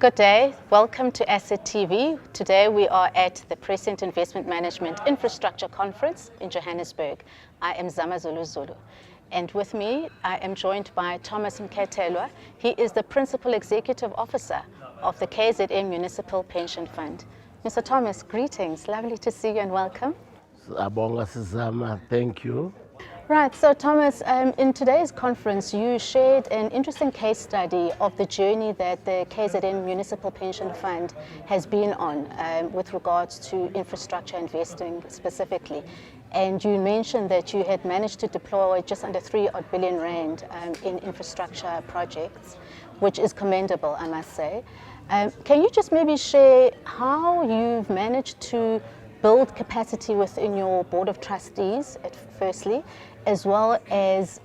Good day. Welcome to Asset TV. Today we are at the Prescient Investment Management Infrastructure Conference in Johannesburg. I am Zamazulu Zulu. And with me, I am joined by Thomas Mketelwa. He is the Principal Executive Officer of the KZN Municipal Pension Fund. Mr. Thomas, greetings. Lovely to see you and welcome. Abonga Sizama, thank you. Right, so Thomas, in today's conference, you shared an interesting case study of the journey that the KZN Municipal Pension Fund has been on with regards to infrastructure investing specifically. And you mentioned that you had managed to deploy just under 3 billion rand in infrastructure projects, which is commendable, I must say. Can you just maybe share how you've managed to build capacity within your board of trustees, firstly, as well as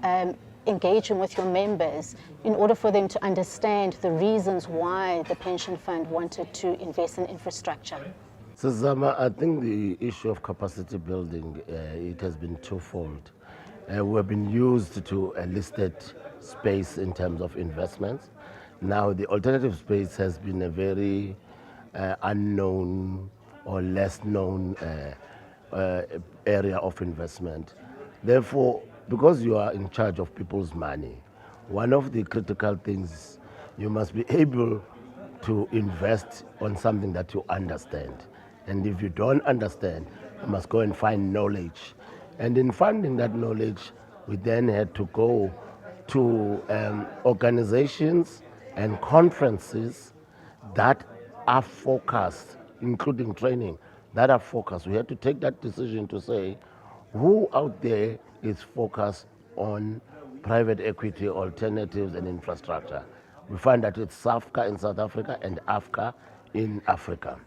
engaging with your members in order for them to understand the reasons why the pension fund wanted to invest in infrastructure? So Zama, I think the issue of capacity building, it has been twofold. We have been used to a listed space in terms of investments. Now the alternative space has been a very unknown or less known area of investment. Therefore, because you are in charge of people's money, one of the critical things, you must be able to invest on something that you understand. And if you don't understand, you must go and find knowledge. And in finding that knowledge, we then had to go to organizations and conferences that are focused, including training, that are focused. We had to take that decision to say, who out there is focused on private equity, alternatives, and infrastructure? We find that it's SAFCA in South Africa and AFCA in Africa.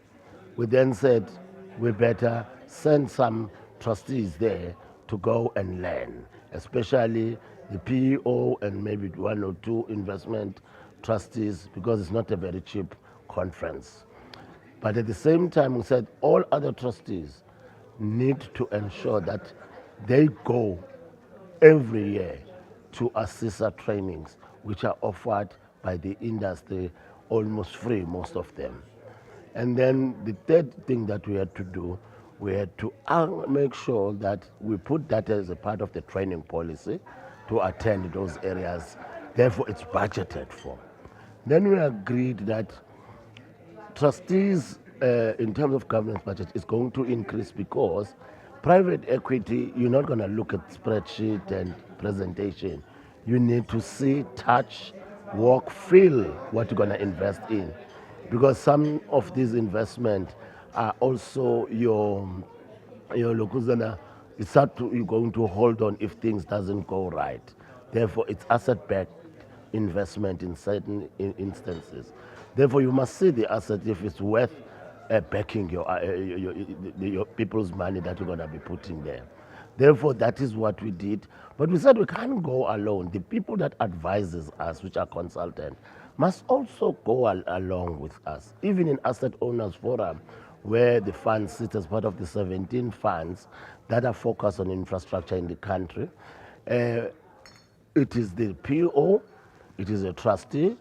We then said we better send some trustees there to go and learn, especially the PEO and maybe 1 or 2 investment trustees, because it's not a very cheap conference. But at the same time, we said all other trustees need to ensure that they go every year to ASISA trainings, which are offered by the industry, almost free, most of them. And then the third thing that we had to do, we had to make sure that we put that as a part of the training policy to attend those areas. Therefore, it's budgeted for. Then we agreed that trustees, in terms of governance budget, is going to increase because private equity, you're not going to look at spreadsheet and presentation. You need to see, touch, walk, feel what you're going to invest in. Because some of these investments are also your lokuzana, it's hard to, you're going to hold on if things doesn't go right. Therefore, it's asset-backed investment in certain instances. Therefore, you must see the asset if it's worth backing your people's money that you're going to be putting there. Therefore, that is what we did. But we said we can't go alone. The people that advises us, which are consultants, must also go along with us. Even in Asset Owners Forum, where the fund sits as part of the 17 funds that are focused on infrastructure in the country, it is the PO, it is a trustee,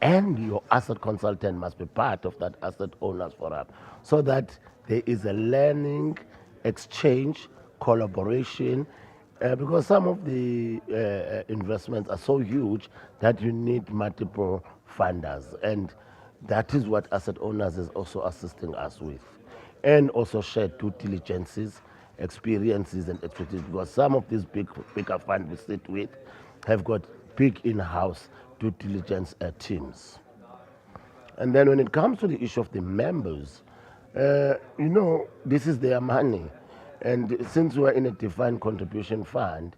and your asset consultant must be part of that Asset Owners Forum, so that there is a learning, exchange, collaboration, because some of the investments are so huge that you need multiple funders, and that is what Asset Owners is also assisting us with. And also shared due diligences, experiences, and expertise, because some of these bigger funds we sit with have got big in-house due diligence teams. And then when it comes to the issue of the members, this is their money. And since we're in a defined contribution fund,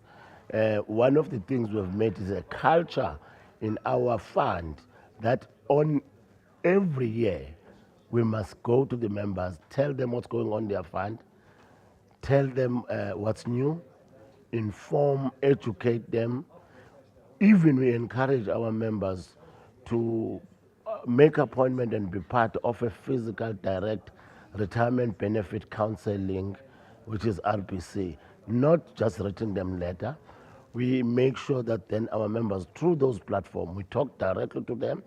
one of the things we've made is a culture in our fund that on every year we must go to the members, tell them what's going on in their fund, tell them what's new, inform, educate them. Even we encourage our members to make appointment and be part of a physical direct retirement benefit counseling, which is RBC, not just writing them letter. We make sure that then our members, through those platforms, we talk directly to them,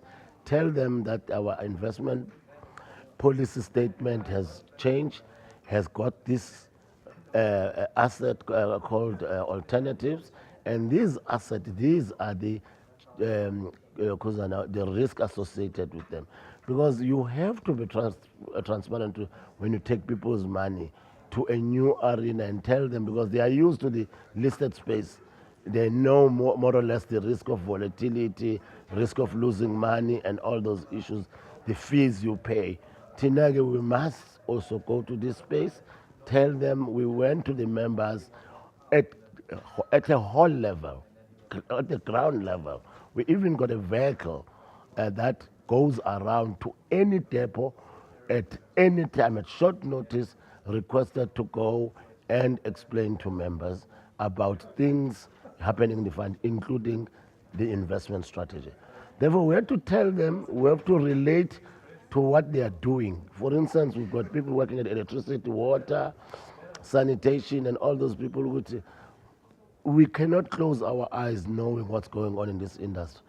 tell them that our investment policy statement has changed, has got this asset called alternatives, and these are the risk associated with them, because you have to be transparent when you take people's money to a new arena and tell them, because they are used to the listed space. They know more or less the risk of volatility, risk of losing money, and all those issues, the fees you pay. Tinage, we must also go to this space, tell them we went to the members at, at a whole level, at the ground level. We even got a vehicle that goes around to any depot at any time, at short notice, requested to go and explain to members about things happening in the fund, including the investment strategy. Therefore, we have to tell them, we have to relate to what they are doing. For instance, we've got people working at electricity, water, sanitation, and all those people which we cannot close our eyes knowing what's going on in this industry.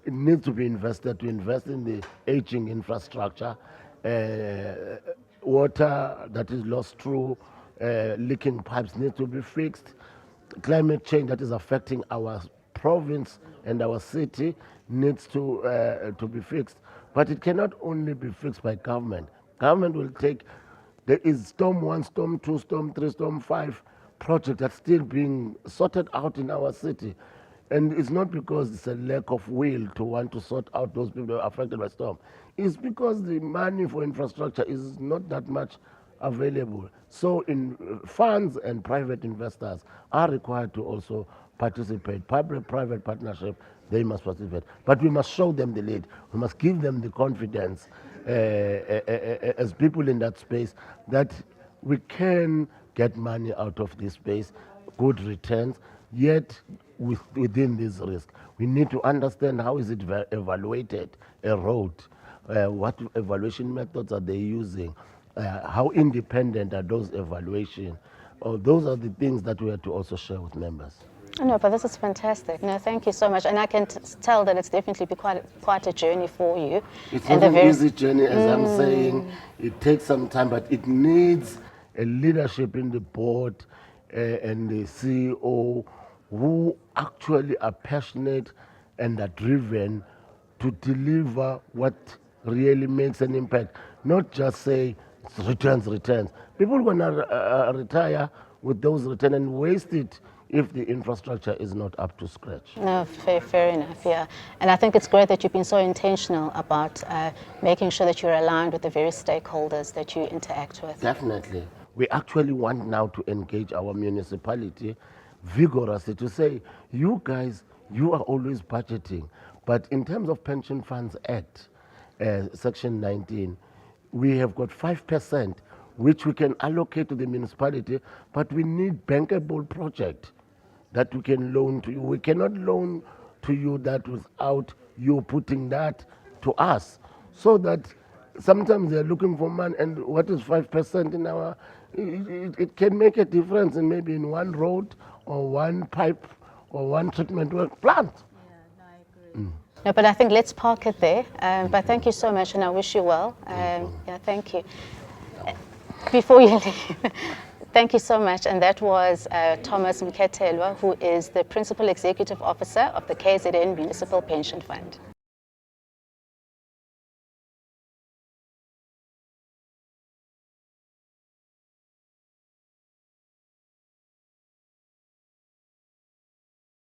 It needs to be invested, to invest in the aging infrastructure, water that is lost through leaking pipes needs to be fixed. Climate change that is affecting our province and our city needs to be fixed. But it cannot only be fixed by government. Government will take, there is Storm 1, Storm 2, Storm 3, Storm 5 project that's still being sorted out in our city. And it's not because it's a lack of will to want to sort out those people who are affected by storm. It's because the money for infrastructure is not that much available. So funds and private investors are required to also participate. Public-private partnership, they must participate. But we must show them the lead. We must give them the confidence as people in that space that we can get money out of this space, good returns, yet within this risk. We need to understand how is it evaluated, a road, what evaluation methods are they using, how independent are those evaluations. Those are the things that we have to also share with members. No, but this is fantastic. No, thank you so much. And I can tell that it's definitely been quite a journey for you. It's not an easy journey, as I'm saying. It takes some time, but it needs a leadership in the board and the CEO who actually are passionate and are driven to deliver what really makes an impact. Not just say returns. People are going to retire with those returns and waste it if the infrastructure is not up to scratch. No, fair enough, yeah. And I think it's great that you've been so intentional about making sure that you're aligned with the various stakeholders that you interact with. Definitely. We actually want now to engage our municipality vigorously to say, you guys, you are always budgeting. But in terms of Pension Funds Act, Section 19, we have got 5% which we can allocate to the municipality, but we need bankable project that we can loan to you. We cannot loan to you that without you putting that to us. So that sometimes they're looking for money, and what is 5% in our, it can make a difference in maybe in one road or one pipe or one treatment work plant. Yeah, no, I agree. No, but I think let's park it there. But thank you so much, and I wish you well. Yeah, thank you. Before you leave, thank you so much. And that was Thomas Mketelwa, who is the Principal Executive Officer of the KZN Municipal Pension Fund.